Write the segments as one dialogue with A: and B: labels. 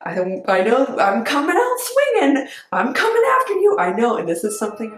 A: I know I'm coming out swinging. I'm coming after you. I know, and this is something.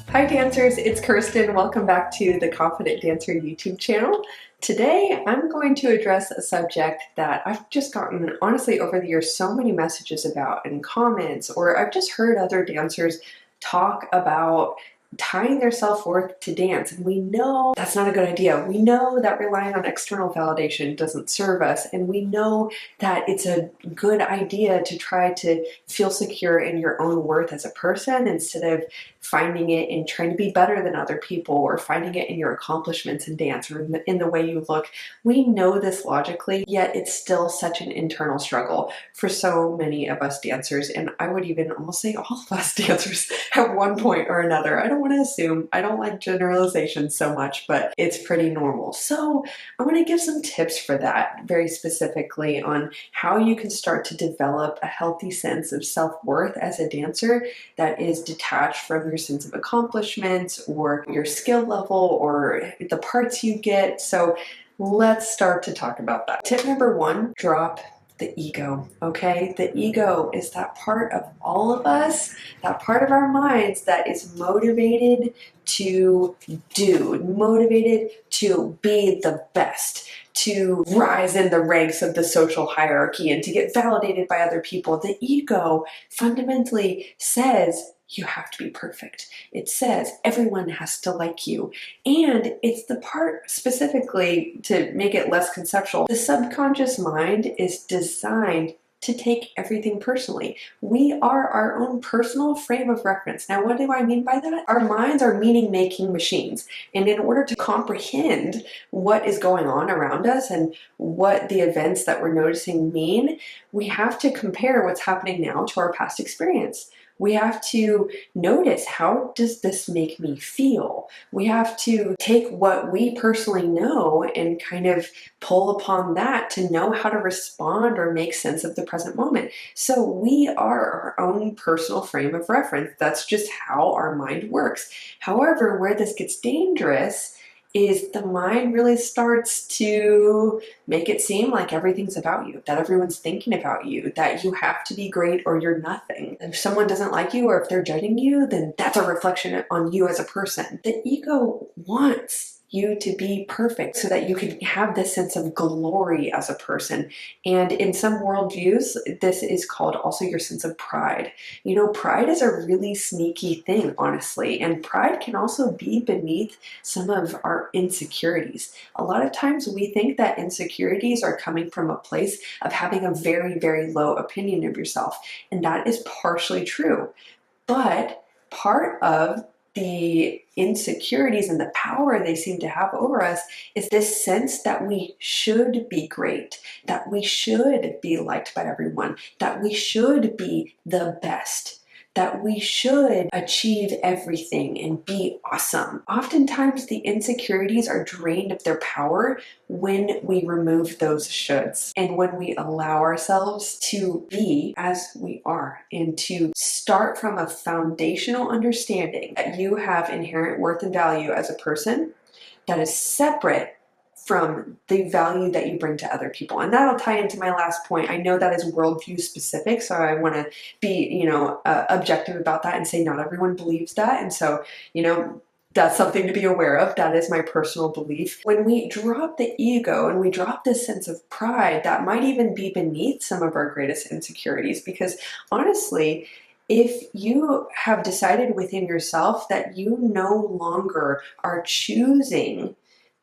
A: Hi dancers, it's Kirsten. Welcome back to the Confident Dancer YouTube channel. Today, I'm going to address a subject that I've just gotten, honestly, over the years, so many messages about in comments, or I've just heard other dancers talk about tying their self-worth to dance. And we know that's not a good idea. We know that relying on external validation doesn't serve us. And we know that it's a good idea to try to feel secure in your own worth as a person instead of finding it in trying to be better than other people or finding it in your accomplishments in dance or in the way you look. We know this logically, yet it's still such an internal struggle for so many of us dancers. And I would even almost say all of us dancers at one point or another. I don't want to assume, I don't like generalizations so much, but it's pretty normal. So I want to give some tips for that very specifically on how you can start to develop a healthy sense of self-worth as a dancer that is detached from your sense of accomplishments or your skill level or the parts you get. So let's start to talk about that. Tip number one, drop the ego, okay? The ego is that part of all of us, that part of our minds that is motivated to do, motivated to be the best, to rise in the ranks of the social hierarchy and to get validated by other people. The ego fundamentally says you have to be perfect. It says everyone has to like you. And it's the part specifically to make it less conceptual. The subconscious mind is designed to take everything personally. We are our own personal frame of reference. Now, what do I mean by that? Our minds are meaning-making machines. And in order to comprehend what is going on around us and what the events that we're noticing mean, we have to compare what's happening now to our past experience. We have to notice, how does this make me feel? We have to take what we personally know and kind of pull upon that to know how to respond or make sense of the present moment. So we are our own personal frame of reference. That's just how our mind works. However, where this gets dangerous is the mind really starts to make it seem like everything's about you, that everyone's thinking about you, that you have to be great or you're nothing. If someone doesn't like you or if they're judging you, then that's a reflection on you as a person. The ego wants you to be perfect so that you can have this sense of glory as a person. And in some worldviews, this is called also your sense of pride. You know, pride is a really sneaky thing, honestly, and pride can also be beneath some of our insecurities. A lot of times we think that insecurities are coming from a place of having a very, very low opinion of yourself, and that is partially true. But part of the insecurities and the power they seem to have over us is this sense that we should be great, that we should be liked by everyone, that we should be the best, that we should achieve everything and be awesome. Oftentimes the insecurities are drained of their power when we remove those shoulds and when we allow ourselves to be as we are and to start from a foundational understanding that you have inherent worth and value as a person that is separate from the value that you bring to other people. And that'll tie into my last point. I know that is worldview specific, so I want to be, objective about that and say not everyone believes that. And so, that's something to be aware of. That is my personal belief. When we drop the ego and we drop this sense of pride, that might even be beneath some of our greatest insecurities, because honestly, if you have decided within yourself that you no longer are choosing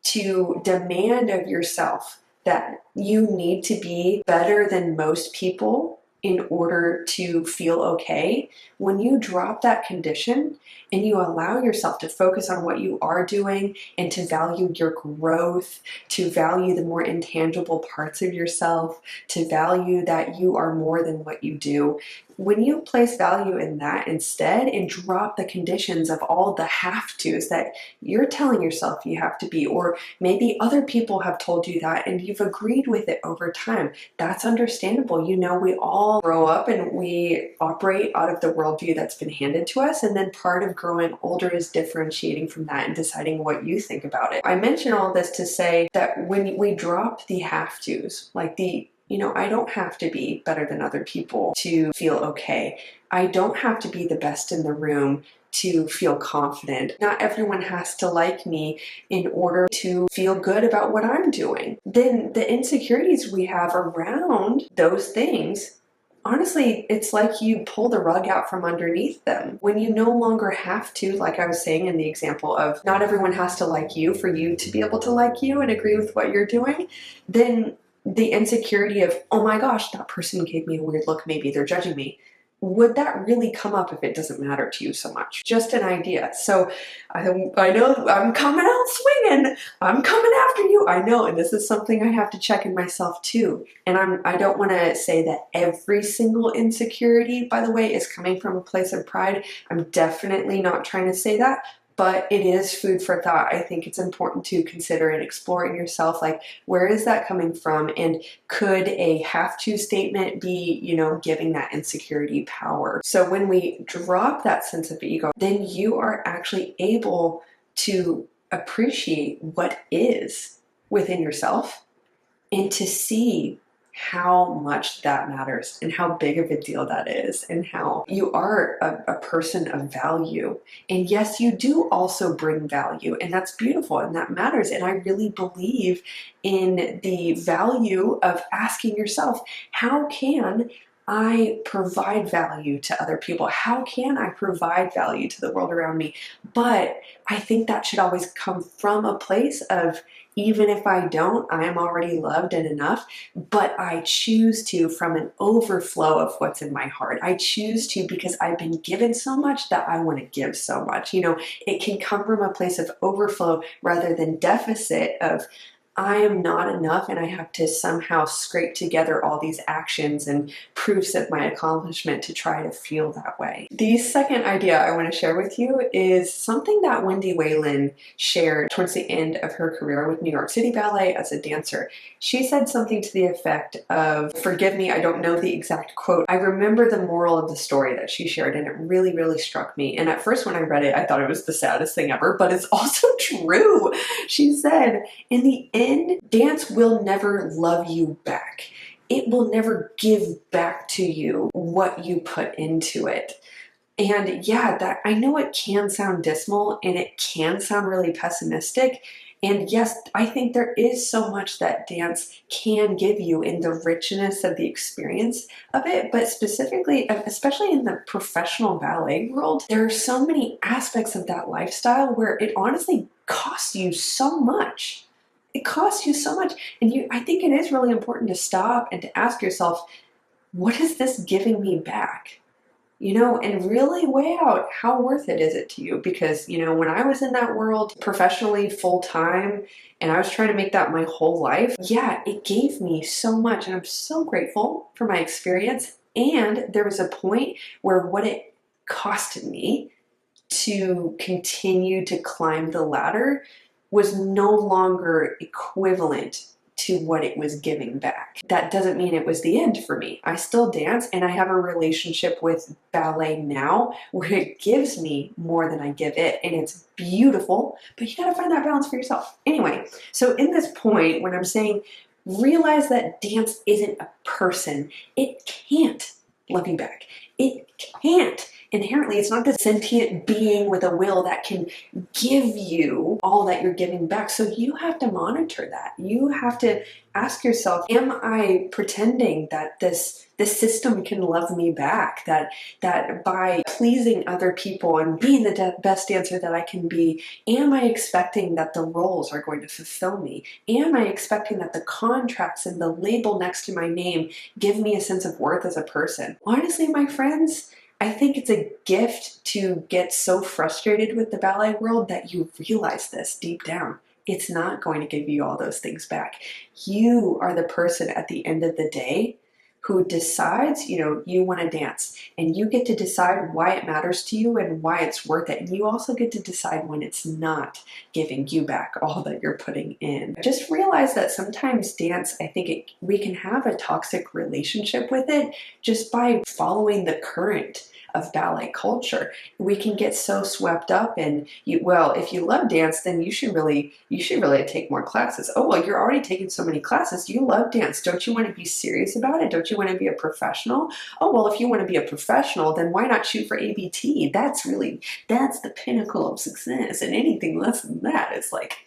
A: to demand of yourself that you need to be better than most people in order to feel okay, when you drop that condition and you allow yourself to focus on what you are doing and to value your growth, to value the more intangible parts of yourself, to value that you are more than what you do, when you place value in that instead and drop the conditions of all the have-tos that you're telling yourself you have to be, or maybe other people have told you that and you've agreed with it over time, that's understandable. You know, we all grow up and we operate out of the worldview that's been handed to us, and then part of growing older is differentiating from that and deciding what you think about it. I mention all this to say that when we drop the have-tos, like I don't have to be better than other people to feel okay. I don't have to be the best in the room to feel confident. Not everyone has to like me in order to feel good about what I'm doing. Then the insecurities we have around those things, honestly, it's like you pull the rug out from underneath them. When you no longer have to, like I was saying in the example of not everyone has to like you for you to be able to like you and agree with what you're doing, then the insecurity of, oh my gosh, that person gave me a weird look, maybe they're judging me. Would that really come up if it doesn't matter to you so much? Just an idea. So I know I'm coming out swinging. I'm coming after you. I know, and this is something I have to check in myself too. And I don't want to say that every single insecurity, by the way, is coming from a place of pride. I'm definitely not trying to say that. But it is food for thought. I think it's important to consider and explore in yourself, like, where is that coming from? And could a have to statement be, giving that insecurity power? So when we drop that sense of ego, then you are actually able to appreciate what is within yourself and to see how much that matters and how big of a deal that is and how you are a person of value. And yes, you do also bring value, and that's beautiful and that matters. And I really believe in the value of asking yourself, how can I provide value to other people? How can I provide value to the world around me? But I think that should always come from a place of, even if I don't, I am already loved and enough, but I choose to from an overflow of what's in my heart. I choose to because I've been given so much that I want to give so much. It can come from a place of overflow rather than deficit of, I am not enough and I have to somehow scrape together all these actions and proofs of my accomplishment to try to feel that way. The second idea I want to share with you is something that Wendy Whalen shared towards the end of her career with New York City Ballet as a dancer. She said something to the effect of, forgive me, I don't know the exact quote. I remember the moral of the story that she shared, and it really, really struck me. And at first when I read it, I thought it was the saddest thing ever, but it's also true. She said, in the end, dance will never love you back. It will never give back to you what you put into it. And yeah, that I know it can sound dismal and it can sound really pessimistic. And yes, I think there is so much that dance can give you in the richness of the experience of it, but specifically, especially in the professional ballet world, there are so many aspects of that lifestyle where it honestly costs you so much. It costs you so much. And I think it is really important to stop and to ask yourself, what is this giving me back? And really weigh out how worth it is it to you. Because, when I was in that world professionally full time and I was trying to make that my whole life, yeah, it gave me so much. And I'm so grateful for my experience. And there was a point where what it costed me to continue to climb the ladder was no longer equivalent to what it was giving back. That doesn't mean it was the end for me. I still dance and I have a relationship with ballet now where it gives me more than I give it, and it's beautiful, but you gotta find that balance for yourself. Anyway, so in this point, when I'm saying realize that dance isn't a person, it can't love you back. It can't. Inherently, it's not this sentient being with a will that can give you all that you're giving back. So you have to monitor that. You have to ask yourself, am I pretending that this system can love me back? That by pleasing other people and being the best dancer that I can be, am I expecting that the roles are going to fulfill me? Am I expecting that the contracts and the label next to my name give me a sense of worth as a person? Honestly, my friends, I think it's a gift to get so frustrated with the ballet world that you realize this deep down. It's not going to give you all those things back. You are the person at the end of the day who decides, you want to dance, and you get to decide why it matters to you and why it's worth it. And you also get to decide when it's not giving you back all that you're putting in. Just realize that sometimes dance, I think we can have a toxic relationship with it just by following the current of ballet culture. We can get so swept up in, if you love dance, then you should really take more classes. Oh, well, you're already taking so many classes. You love dance. Don't you want to be serious about it? Don't you want to be a professional? Oh, well, if you want to be a professional, then why not shoot for ABT? That's the pinnacle of success. And anything less than that is like,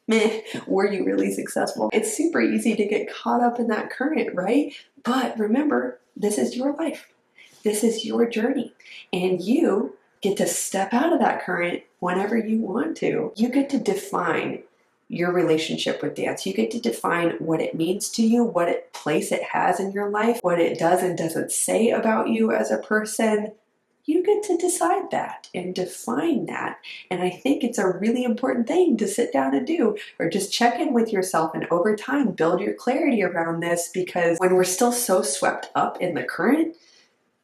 A: meh, were you really successful? It's super easy to get caught up in that current, right? But remember, this is your life. This is your journey, and you get to step out of that current whenever you want to. You get to define your relationship with dance. You get to define what it means to you, what place it has in your life, what it does and doesn't say about you as a person. You get to decide that and define that. And I think it's a really important thing to sit down and do, or just check in with yourself and over time build your clarity around this, because when we're still so swept up in the current,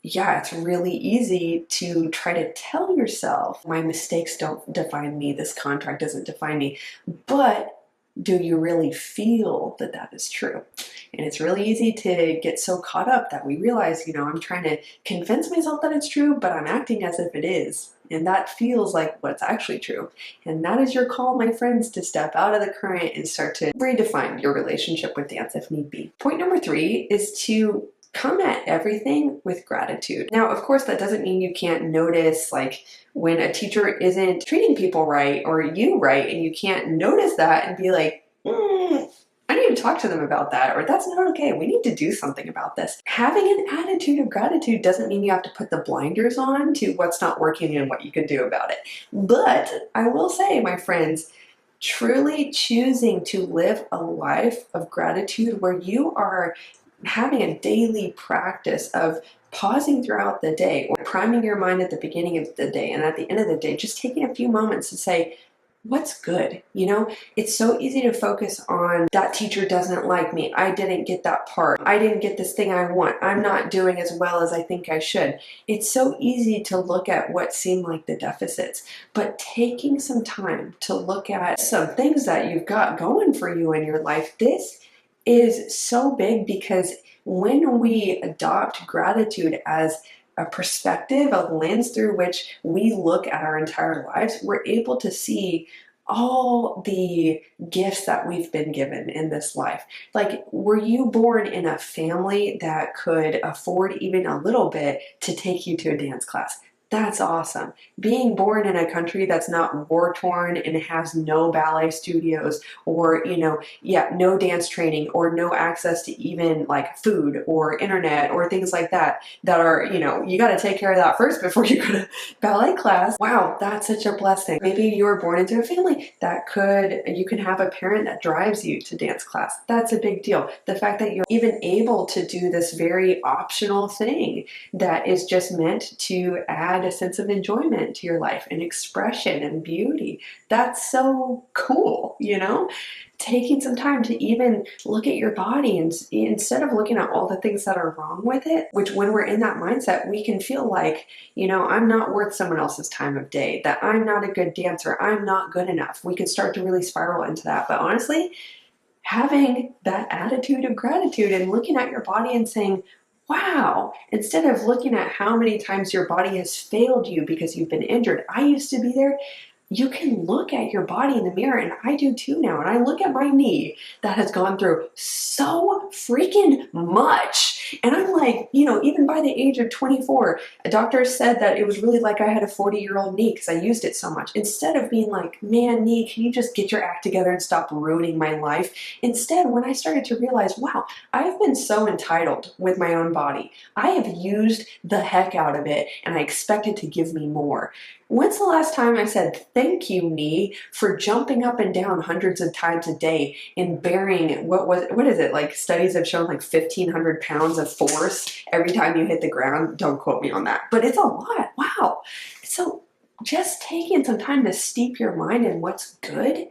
A: yeah, it's really easy to try to tell yourself, my mistakes don't define me, this contract doesn't define me. But do you really feel that that is true? And it's really easy to get so caught up that we realize, I'm trying to convince myself that it's true, but I'm acting as if it is. And that feels like what's actually true. And that is your call, my friends, to step out of the current and start to redefine your relationship with dance if need be. Point number 3 is to come at everything with gratitude. Now, of course, that doesn't mean you can't notice like when a teacher isn't treating people right or you right, and you can't notice that and be like, I need to talk to them about that, or that's not okay. We need to do something about this. Having an attitude of gratitude doesn't mean you have to put the blinders on to what's not working and what you can do about it. But I will say, my friends, truly choosing to live a life of gratitude where you are having a daily practice of pausing throughout the day, or priming your mind at the beginning of the day and at the end of the day, just taking a few moments to say, what's good? It's so easy to focus on that teacher doesn't like me. I didn't get that part. I didn't get this thing I want. I'm not doing as well as I think I should. It's so easy to look at what seem like the deficits, but taking some time to look at some things that you've got going for you in your life, this is so big, because when we adopt gratitude as a perspective, a lens through which we look at our entire lives, we're able to see all the gifts that we've been given in this life. Like, were you born in a family that could afford even a little bit to take you to a dance class? That's awesome. Being born in a country that's not war-torn and has no ballet studios, or, no dance training, or no access to even like food or internet or things like that are, you got to take care of that first before you go to ballet class. Wow, that's such a blessing. Maybe you were born into a family that you can have a parent that drives you to dance class. That's a big deal. The fact that you're even able to do this very optional thing that is just meant to add a sense of enjoyment to your life and expression and beauty. That's so cool, Taking some time to even look at your body, and instead of looking at all the things that are wrong with it, which when we're in that mindset, we can feel like, I'm not worth someone else's time of day, that I'm not a good dancer, I'm not good enough. We can start to really spiral into that. But honestly, having that attitude of gratitude and looking at your body and saying, wow, instead of looking at how many times your body has failed you because you've been injured, I used to be there. You can look at your body in the mirror, and I do too now. And I look at my knee that has gone through so freaking much. And I'm like, even by the age of 24, a doctor said that it was really like I had a 40-year-old knee because I used it so much. Instead of being like, man, knee, can you just get your act together and stop ruining my life? Instead, when I started to realize, wow, I've been so entitled with my own body. I have used the heck out of it, and I expect it to give me more. When's the last time I said, thank you, knee, for jumping up and down hundreds of times a day and bearing, what is it, like studies have shown like 1,500 pounds of force every time you hit the ground? Don't quote me on that, but it's a lot. Wow. So just taking some time to steep your mind in what's good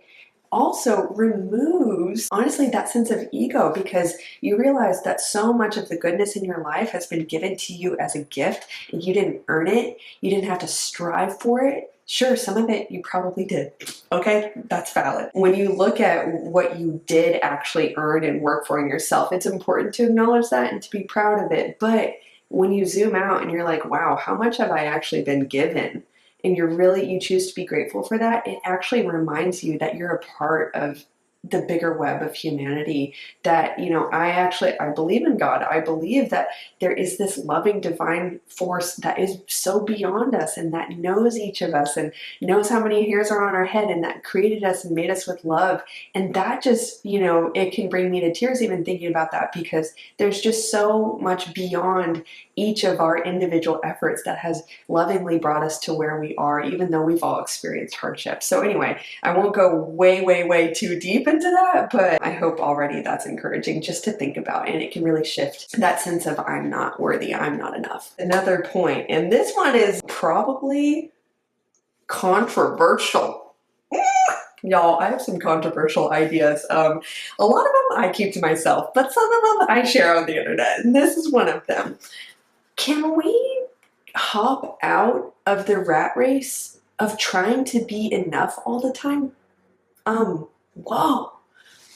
A: also removes, honestly, that sense of ego, because you realize that so much of the goodness in your life has been given to you as a gift, and you didn't earn it. You didn't have to strive for it. Sure, some of it you probably did. Okay, that's valid. When you look at what you did actually earn and work for in yourself, it's important to acknowledge that and to be proud of it. But when you zoom out and you're like, wow, how much have I actually been given? And you choose to be grateful for that, it actually reminds you that you're a part of the bigger web of humanity. That, I believe in God. I believe that there is this loving divine force that is so beyond us and that knows each of us and knows how many hairs are on our head and that created us and made us with love. And that just, it can bring me to tears even thinking about that, because there's just so much beyond each of our individual efforts that has lovingly brought us to where we are, even though we've all experienced hardship. So anyway, I won't go way too deep into that, but I hope already that's encouraging just to think about, and it can really shift that sense of I'm not worthy, I'm not enough. Another point, and this one is probably controversial. Y'all, I have some controversial ideas. A lot of them I keep to myself, but some of them I share on the internet, and this is one of them. Can we hop out of the rat race of trying to be enough all the time?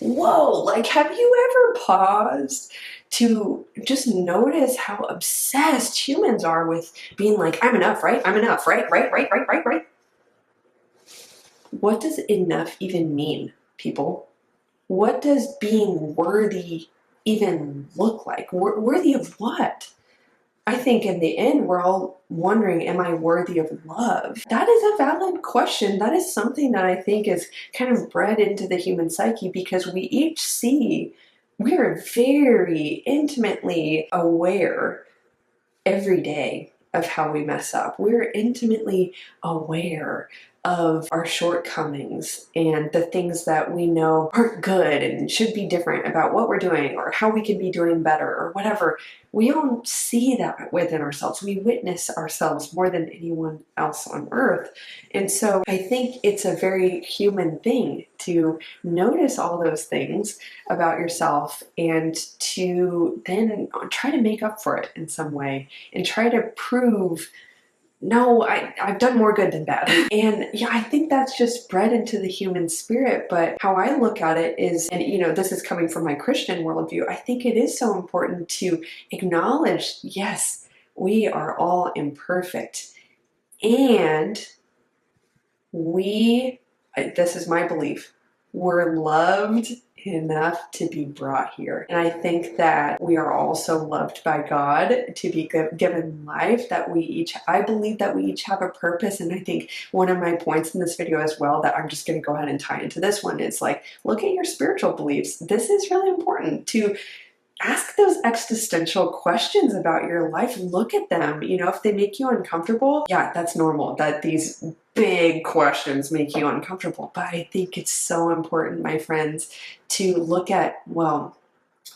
A: Whoa, like, have you ever paused to just notice how obsessed humans are with being like, I'm enough, right? I'm enough, right? What does enough even mean, people? What does being worthy even look like? Worthy of what? I think in the end, we're all wondering, am I worthy of love? That is a valid question. That is something that I think is kind of bred into the human psyche, because we are very intimately aware every day of how we mess up. We're intimately aware of our shortcomings and the things that we know aren't good and should be different about what we're doing or how we can be doing better or whatever. We all see that within ourselves. We witness ourselves more than anyone else on earth. And so I think it's a very human thing to notice all those things about yourself and to then try to make up for it in some way and try to prove, no, I've done more good than bad. And yeah, I think that's just bred into the human spirit. But how I look at it is, and this is coming from my Christian worldview, I think it is so important to acknowledge, yes, we are all imperfect. And this is my belief, we're loved enough to be brought here. And I think that we are also loved by God to be given life, that I believe that we each have a purpose. And I think one of my points in this video as well, that I'm just going to go ahead and tie into this one, is like, look at your spiritual beliefs. This is really important to ask those existential questions about your life. Look at them. If they make you uncomfortable, yeah, that's normal that these big questions make you uncomfortable. But I think it's so important, my friends, to look at, well,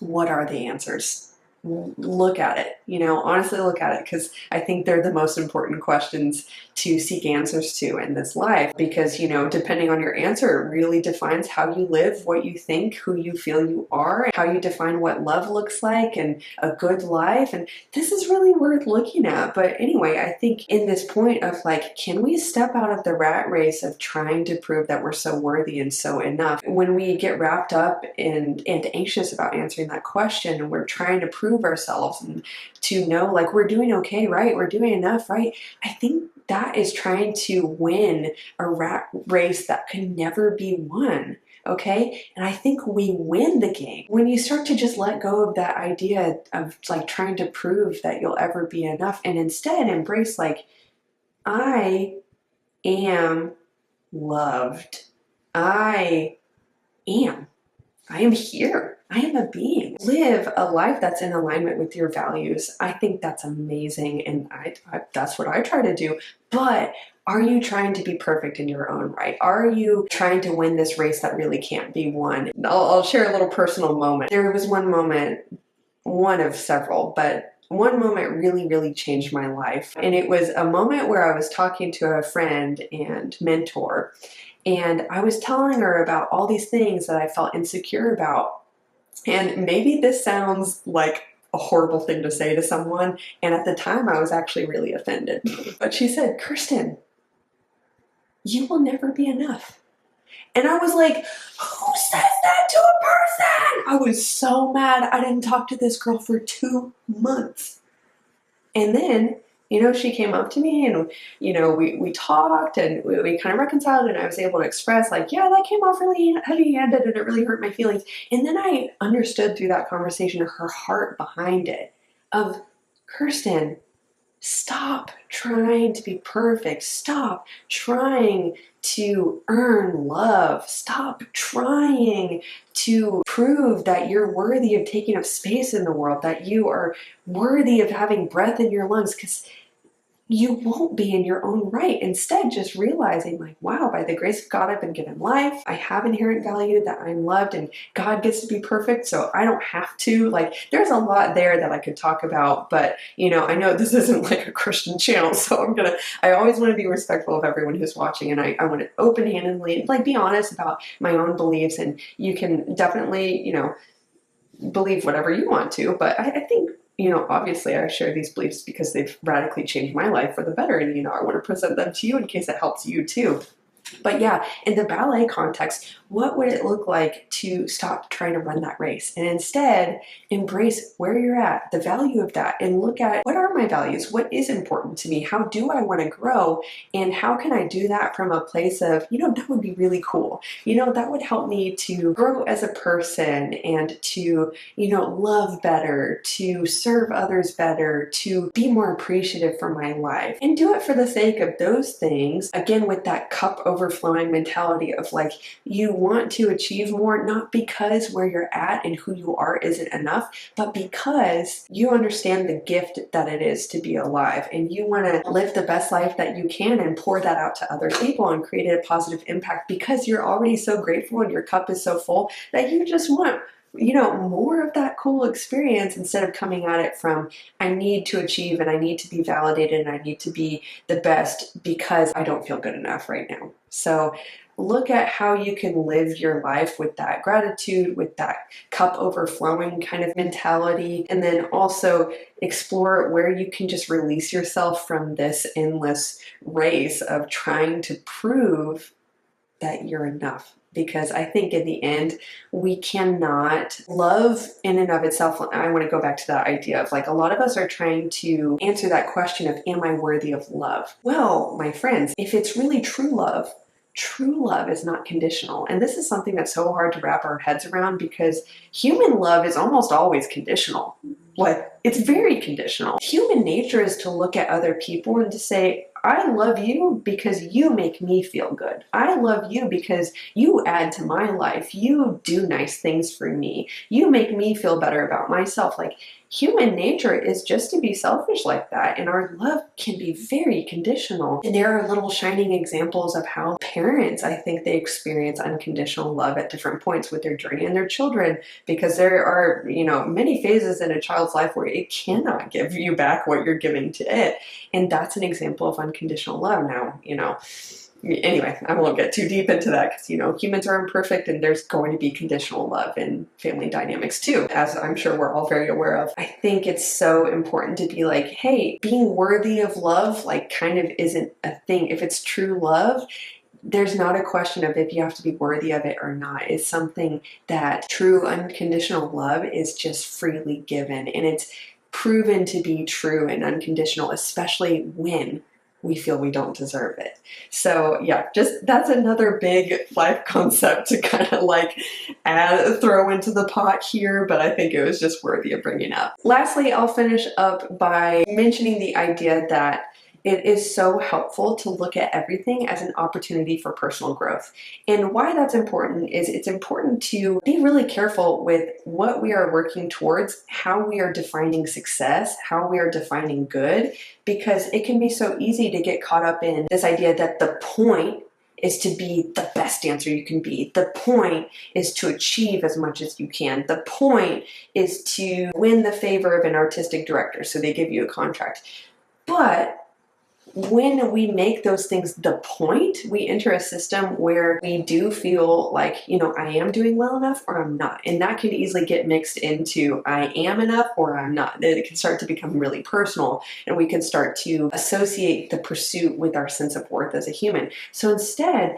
A: what are the answers? Look at it, honestly look at it, because I think they're the most important questions to seek answers to in this life, because, depending on your answer, it really defines how you live, what you think, who you feel you are, how you define what love looks like and a good life. And this is really worth looking at. But anyway, I think in this point of like, can we step out of the rat race of trying to prove that we're so worthy and so enough? When we get wrapped up and anxious about answering that question, and we're trying to prove ourselves and to know like we're doing okay, right? We're doing enough, right? I think that is trying to win a rat race that can never be won. Okay? And I think we win the game when you start to just let go of that idea of like trying to prove that you'll ever be enough, and instead embrace like, I am loved. I am here. I am a being. Live a life that's in alignment with your values. I think that's amazing, and that's what I try to do. But are you trying to be perfect in your own right? Are you trying to win this race that really can't be won? I'll share a little personal moment. There was one moment, one of several, but one moment really changed my life. And it was a moment where I was talking to a friend and mentor, And I was telling her about all these things that I felt insecure about. And maybe this sounds like a horrible thing to say to someone, and at the time I was actually really offended. But she said, Kirsten, you will never be enough. And I was like, who says that to a person? I was so mad. I didn't talk to this girl for 2 months. And then, she came up to me and, we talked and we kind of reconciled, and I was able to express like, yeah, that came off really heavy-handed and it really hurt my feelings. And then I understood through that conversation her heart behind it of, Kirsten, stop trying to be perfect. Stop trying to earn love. Stop trying to prove that you're worthy of taking up space in the world, that you are worthy of having breath in your lungs, because you won't be in your own right. Instead, just realizing like, wow, by the grace of God, I've been given life. I have inherent value, that I'm loved, and God gets to be perfect. So I don't have to, like, there's a lot there that I could talk about, but I know this isn't like a Christian channel. So I always want to be respectful of everyone who's watching. And I want to open-handedly, like, be honest about my own beliefs. And you can definitely, believe whatever you want to, but I think, obviously I share these beliefs because they've radically changed my life for the better. And, I want to present them to you in case it helps you too. But yeah, in the ballet context, what would it look like to stop trying to run that race and instead embrace where you're at, the value of that, and look at what are my values? What is important to me? How do I want to grow? And how can I do that from a place of, that would be really cool. That would help me to grow as a person and to, love better, to serve others better, to be more appreciative for my life, and do it for the sake of those things. Again, with that cup overflowing mentality of like, you want to achieve more, not because where you're at and who you are isn't enough, but because you understand the gift that it is to be alive, and you want to live the best life that you can and pour that out to other people and create a positive impact because you're already so grateful and your cup is so full that you just want more of that cool experience, instead of coming at it from, I need to achieve and I need to be validated and I need to be the best because I don't feel good enough right now. So look at how you can live your life with that gratitude, with that cup overflowing kind of mentality, and then also explore where you can just release yourself from this endless race of trying to prove that you're enough. Because I think in the end, we cannot love in and of itself. I want to go back to that idea of like, a lot of us are trying to answer that question of, am I worthy of love? Well, my friends, if it's really true love is not conditional. And this is something that's so hard to wrap our heads around because human love is almost always conditional. Like, it's very conditional. Human nature is to look at other people and to say, I love you because you make me feel good. I love you because you add to my life. You do nice things for me. You make me feel better about myself. Like, human nature is just to be selfish like that. And our love can be very conditional. And there are little shining examples of how parents, I think they experience unconditional love at different points with their journey and their children, because there are, many phases in a child's life where it cannot give you back what you're giving to it. And that's an example of unconditional love. Now, anyway, I won't get too deep into that because, humans are imperfect and there's going to be conditional love in family dynamics too, as I'm sure we're all very aware of. I think it's so important to be like, hey, being worthy of love, like, kind of isn't a thing. If it's true love, there's not a question of if you have to be worthy of it or not. It's something that true unconditional love is just freely given, and it's proven to be true and unconditional, especially when we feel we don't deserve it. So yeah, just that's another big life concept to kind of like throw into the pot here, but I think it was just worthy of bringing up. Lastly, I'll finish up by mentioning the idea that it is so helpful to look at everything as an opportunity for personal growth. And why that's important is it's important to be really careful with what we are working towards, how we are defining success, how we are defining good, because it can be so easy to get caught up in this idea that the point is to be the best dancer you can be. The point is to achieve as much as you can. The point is to win the favor of an artistic director, so they give you a contract. But when we make those things the point, we enter a system where we do feel like, you know, I am doing well enough or I'm not. And that can easily get mixed into I am enough or I'm not. It can start to become really personal, and we can start to associate the pursuit with our sense of worth as a human. So instead,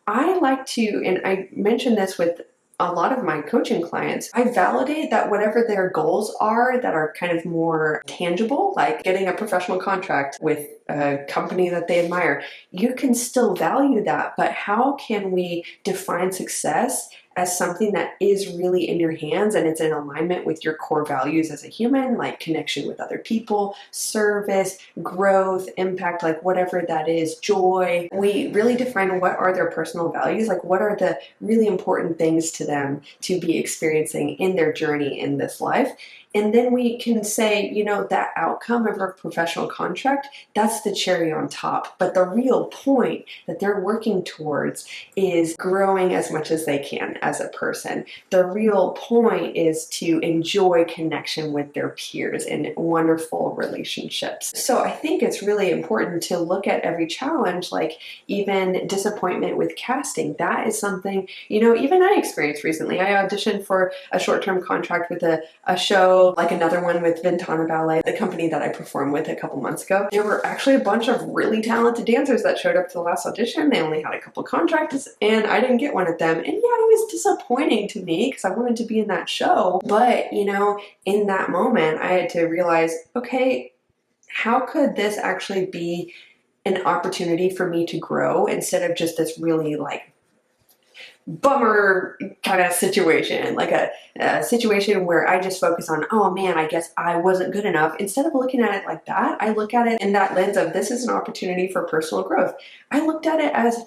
A: I like to, and I mentioned this with a lot of my coaching clients, I validate that whatever their goals are that are kind of more tangible, like getting a professional contract with a company that they admire, you can still value that, but how can we define success as something that is really in your hands and it's in alignment with your core values as a human, like connection with other people, service, growth, impact, like whatever that is, joy. We really define what are their personal values, like what are the really important things to them to be experiencing in their journey in this life. And then we can say, you know, that outcome of a professional contract, that's the cherry on top. But the real point that they're working towards is growing as much as they can as a person. The real point is to enjoy connection with their peers and wonderful relationships. So I think it's really important to look at every challenge, like even disappointment with casting. That is something, you know, even I experienced recently. I auditioned for a short-term contract with a show, like another one with Ventana Ballet, the company that I performed with a couple months ago. There were actually a bunch of really talented dancers that showed up to the last audition. They only had a couple contracts and I didn't get one of them. And yeah, it was disappointing to me because I wanted to be in that show. But, you know, in that moment, I had to realize, okay, how could this actually be an opportunity for me to grow instead of just this really like bummer kind of situation, like a situation where I just focus on, oh man, I guess I wasn't good enough. Instead of looking at it like that, I look at it in that lens of this is an opportunity for personal growth. I looked at it as,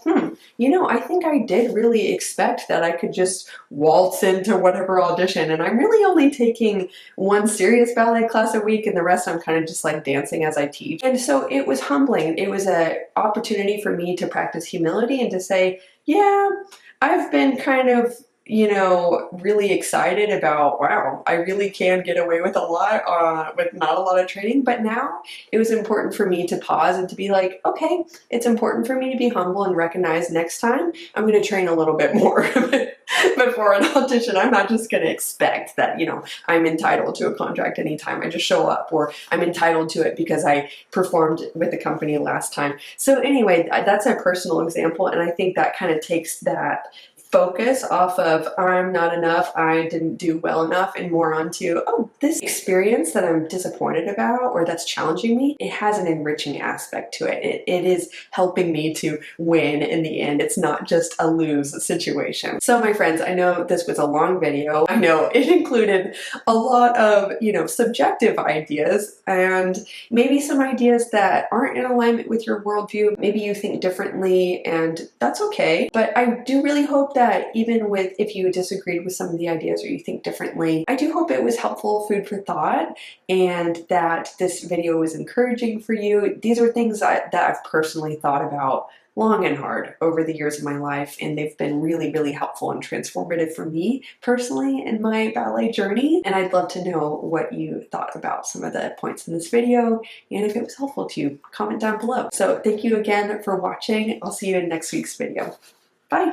A: you know, I think I did really expect that I could just waltz into whatever audition, and I'm really only taking one serious ballet class a week and the rest I'm kind of just like dancing as I teach. And so it was humbling. It was an opportunity for me to practice humility and to say, yeah, I've been kind of, you know, really excited about, wow, I really can get away with a lot, with not a lot of training. But now it was important for me to pause and to be like, okay, it's important for me to be humble and recognize next time I'm going to train a little bit more before an audition. I'm not just going to expect that, you know, I'm entitled to a contract anytime I just show up, or I'm entitled to it because I performed with the company last time. So anyway, that's a personal example. And I think that kind of takes that focus off of I'm not enough, I didn't do well enough, and more onto, oh, this experience that I'm disappointed about or that's challenging me, it has an enriching aspect to it. It is helping me to win in the end. It's not just a lose situation. So my friends, I know this was a long video. I know it included a lot of, you know, subjective ideas and maybe some ideas that aren't in alignment with your worldview. Maybe you think differently, and that's okay. But I do really hope that even with, if you disagreed with some of the ideas or you think differently, I do hope it was helpful food for thought and that this video was encouraging for you. These are things that I've personally thought about long and hard over the years of my life, and they've been really, really helpful and transformative for me personally in my ballet journey. And I'd love to know what you thought about some of the points in this video, and if it was helpful to you, comment down below. So thank you again for watching. I'll see you in next week's video. Bye.